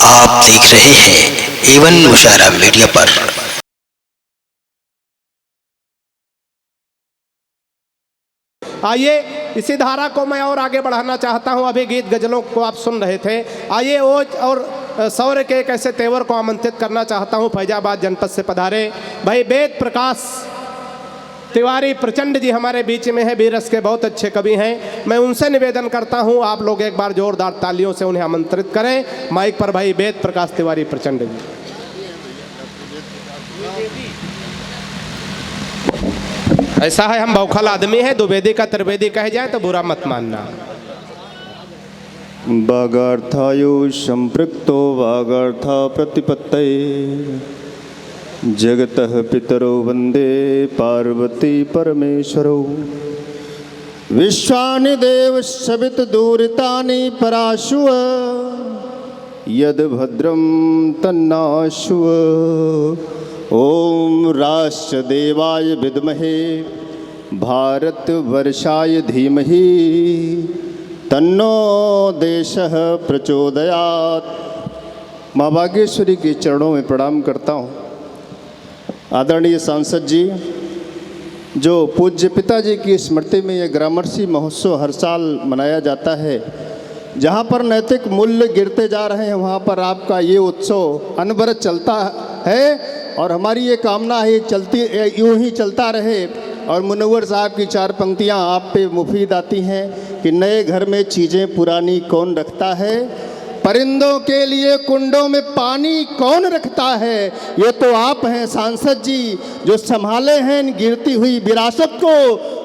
आप देख रहे हैं एवन मुशायरा मीडिया पर। आइए इसी धारा को मैं और आगे बढ़ाना चाहता हूं। अभी गीत गजलों को आप सुन रहे थे। आइए ओज और सौर्य के एक ऐसे तेवर को आमंत्रित करना चाहता हूं। फैजाबाद जनपद से पधारे भाई वेद प्रकाश तिवारी प्रचंड जी हमारे बीच में है। बीरस के बहुत अच्छे कवि हैं। मैं उनसे निवेदन करता हूं आप लोग एक बार जोरदार तालियों से उन्हें आमंत्रित करें। माइक पर भाई वेद प्रकाश तिवारी प्रचंड जी। ऐसा है हम बौखल आदमी है, द्विवेदी का त्रिवेदी कह जाए तो बुरा मत मानना। वागार्थायो संपृक्तो वागार्थ प्रतिपत्तये जगतः पितरो वंदे पार्वती परमेश्वरो विश्वानि देव सवित दूरितानि पराशुव यद भद्रम तन्नाशुव ओम राष्ट्रदेवाय विद्महे भारतवर्षाय धीमहि तन्नो देशः प्रचोदयात्। माँ बागेश्वरी के चरणों में प्रणाम करता हूँ। आदरणीय सांसद जी, जो पूज्य पिताजी की स्मृति में यह ग्रामर्षि महोत्सव हर साल मनाया जाता है, जहाँ पर नैतिक मूल्य गिरते जा रहे हैं वहाँ पर आपका ये उत्सव अनवरत चलता है और हमारी ये कामना है चलती यूँ ही चलता रहे। और मुनव्वर साहब की चार पंक्तियाँ आप पे मुफीद आती हैं कि नए घर में चीज़ें पुरानी कौन रखता है, परिंदों के लिए कुंडों में पानी कौन रखता है। ये तो आप हैं सांसद जी जो संभाले हैं गिरती हुई विरासत को,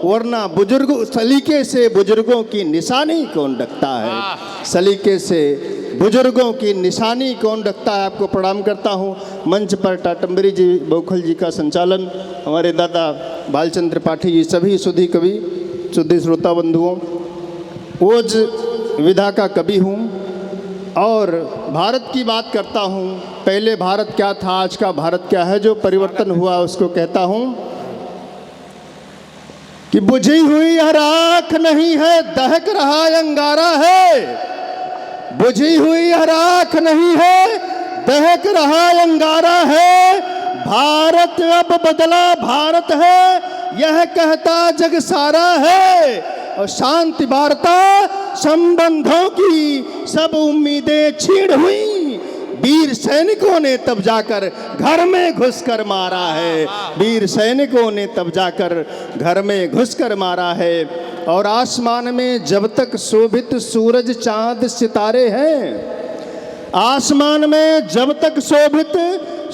वरना बुजुर्ग सलीके से बुजुर्गों की निशानी कौन रखता है, सलीके से बुजुर्गों की निशानी कौन रखता है। आपको प्रणाम करता हूँ। मंच पर टाटम्बरी जी बौखल जी का संचालन, हमारे दादा बालचंद्र त्रिपाठी जी, सभी सुधी कवि सुधी श्रोता बंधुओं, ओज विधा का कवि हूँ और भारत की बात करता हूँ। पहले भारत क्या था, आज का भारत क्या है, जो परिवर्तन हुआ उसको कहता हूँ कि बुझी हुई हर आँख नहीं है, दहक रहा अंगारा है। बुझी हुई हर आँख नहीं है, दहक रहा अंगारा है। भारत अब बदला भारत है, यह कहता जग सारा है। और शांति वार्ता संबंधों की सब उम्मीदें छीन हुई, वीर सैनिकों ने तब जाकर घर में घुसकर मारा है। वीर सैनिकों ने तब जाकर घर में घुसकर मारा है। और आसमान में जब तक शोभित सूरज चांद सितारे हैं, आसमान में जब तक शोभित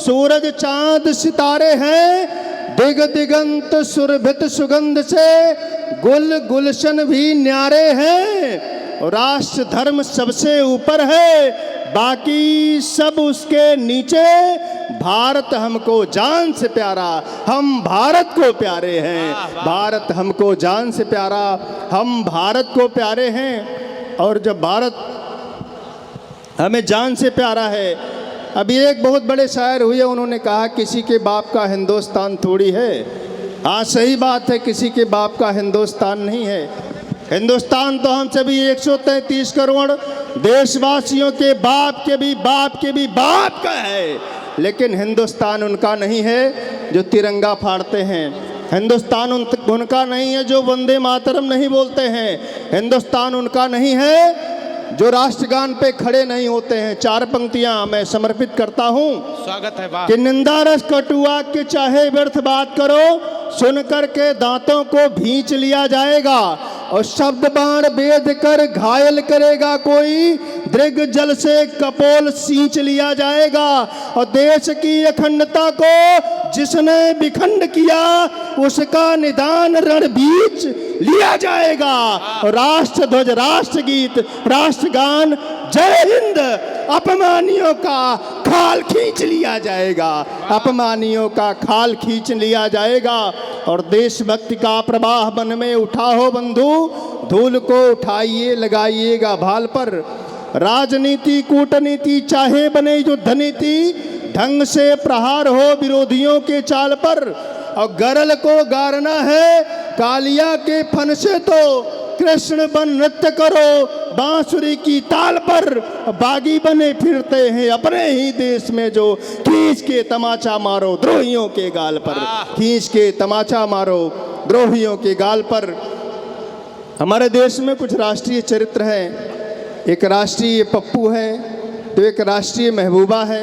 सूरज चांद सितारे हैं, दिग दिगंत सुरभित सुगंध से गुल गुलशन भी न्यारे हैं। राष्ट्र धर्म सबसे ऊपर है, बाकी सब उसके नीचे। भारत हमको जान से प्यारा, हम भारत को प्यारे हैं। भारत हमको जान से प्यारा, हम भारत को प्यारे हैं। और जब भारत हमें जान से प्यारा है, अभी एक बहुत बड़े शायर हुए, उन्होंने कहा किसी के बाप का हिंदुस्तान थोड़ी है। हाँ सही बात है, किसी के बाप का हिंदुस्तान नहीं है। हिंदुस्तान तो हम सभी 133 करोड़ देशवासियों के बाप के भी बाप के भी बाप का है। लेकिन हिंदुस्तान उनका नहीं है जो तिरंगा फाड़ते हैं। हिंदुस्तान उनका नहीं है जो वंदे मातरम नहीं बोलते हैं। हिंदुस्तान उनका नहीं है जो राष्ट्रगान पे खड़े नहीं होते हैं। चार पंक्तियां मैं समर्पित करता हूं। स्वागत है बात। कि निंदा रस कटुआ के चाहे व्यर्थ बात करो, सुन कर के दांतों को भींच लिया जाएगा। और शब्द बाण वेद कर घायल करेगा कोई, दृग जल से कपोल सींच लिया जाएगा। और देश की अखंडता को जिसने विखंड किया, उसका निदान रण बीच लिया जाएगा। राष्ट्र ध्वज, राष्ट्र गीत, राष्ट्रगान, जय हिंद, अपमानियों का खाल खींच लिया जाएगा। अपमानियों का खाल खींच लिया जाएगा। और देशभक्ति का प्रवाह मन में उठा हो बंधु, धूल को उठाइए लगाइएगा भाल पर। राजनीति कूटनीति चाहे बने युद्ध नीति, ढंग से प्रहार हो विरोधियों के चाल पर। और गरल को गारना है कालिया के फन से तो कृष्ण बन नृत्य करो बांसुरी की ताल पर, बागी बने फिरते हैं अपने ही देश में जो, खींच के तमाचा मारो द्रोहियों के गाल पर, खींच के तमाचा मारो द्रोहियों के गाल पर। हमारे देश में कुछ राष्ट्रीय चरित्र हैं। एक राष्ट्रीय पप्पू है तो एक राष्ट्रीय महबूबा है।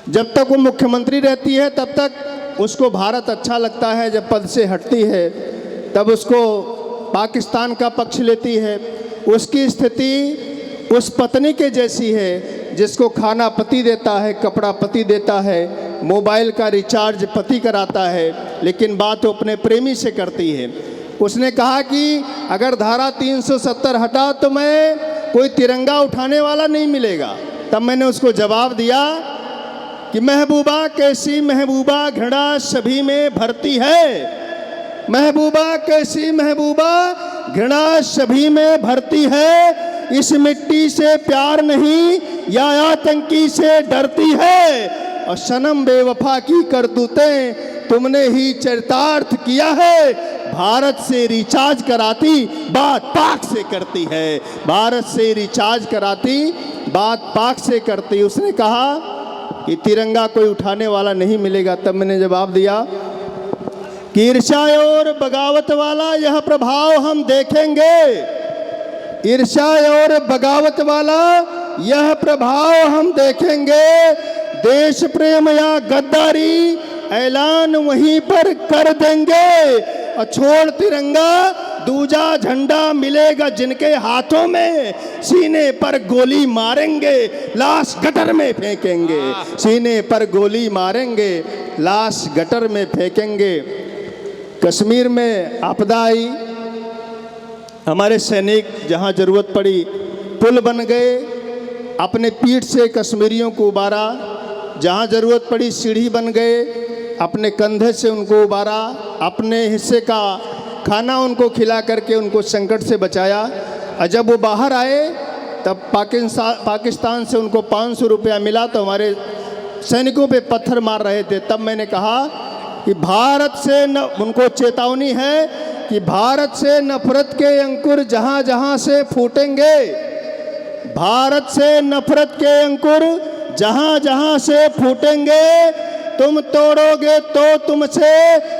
जब तक वो मुख्यमंत्री रहती है तब तक उसको भारत अच्छा लगता है, जब पद से हटती है तब उसको पाकिस्तान का पक्ष लेती है। उसकी स्थिति उस पत्नी के जैसी है जिसको खाना पति देता है, कपड़ा पति देता है, मोबाइल का रिचार्ज पति कराता है, लेकिन बात वो अपने प्रेमी से करती है। उसने कहा कि अगर धारा 370 हटा तो मैं कोई तिरंगा उठाने वाला नहीं मिलेगा। तब मैंने उसको जवाब दिया कि महबूबा कैसी महबूबा, घृणा सभी में भरती है। महबूबा कैसी महबूबा, घृणा सभी में भरती है। इस मिट्टी से प्यार नहीं या आतंकी से डरती है। और सनम बेवफा की करतूतें तुमने ही चरितार्थ किया है। भारत से रिचार्ज कराती बात पाक से करती है, भारत से रिचार्ज कराती बात पाक से करती। उसने कहा कि तिरंगा कोई उठाने वाला नहीं मिलेगा। तब मैंने जवाब दिया कि ईर्ष्या और बगावत वाला यह प्रभाव हम देखेंगे। ईर्ष्या और बगावत वाला यह प्रभाव हम देखेंगे। देश प्रेम या गद्दारी ऐलान वहीं पर कर देंगे। और छोड़ तिरंगा दूजा झंडा मिलेगा जिनके हाथों में, सीने पर गोली मारेंगे लाश गटर में फेंकेंगे। सीने पर गोली मारेंगे लाश गटर में फेंकेंगे। कश्मीर में आपदा आई, हमारे सैनिक जहां जरूरत पड़ी पुल बन गए, अपने पीठ से कश्मीरियों को उबारा। जहां जरूरत पड़ी सीढ़ी बन गए, अपने कंधे से उनको उबारा। अपने हिस्से का खाना उनको खिला करके उनको संकट से बचाया। और जब वो बाहर आए तब पाकिस्तान से उनको 500 रुपया मिला तो हमारे सैनिकों पे पत्थर मार रहे थे। तब मैंने कहा कि भारत से न, उनको चेतावनी है कि भारत से नफरत के अंकुर जहाँ जहाँ से फूटेंगे, भारत से नफरत के अंकुर जहाँ जहाँ से फूटेंगे, तुम तोड़ोगे तो तुमसे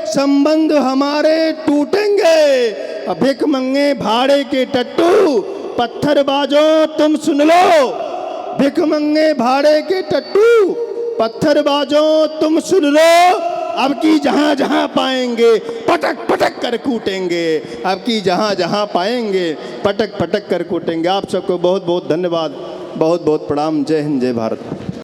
संबंध हमारे टूटेंगे। भिख मंगे भाड़े के टट्टू पत्थरबाजों तुम सुन लो। भिख मंगे भाड़े के टट्टू पत्थरबाजों तुम सुन लो। अब की जहाँ जहाँ पाएंगे पटक पटक कर कूटेंगे। अब की जहाँ जहाँ पाएंगे पटक पटक कर कूटेंगे। आप सबको बहुत बहुत धन्यवाद, बहुत बहुत प्रणाम। जय हिंद, जय भारत।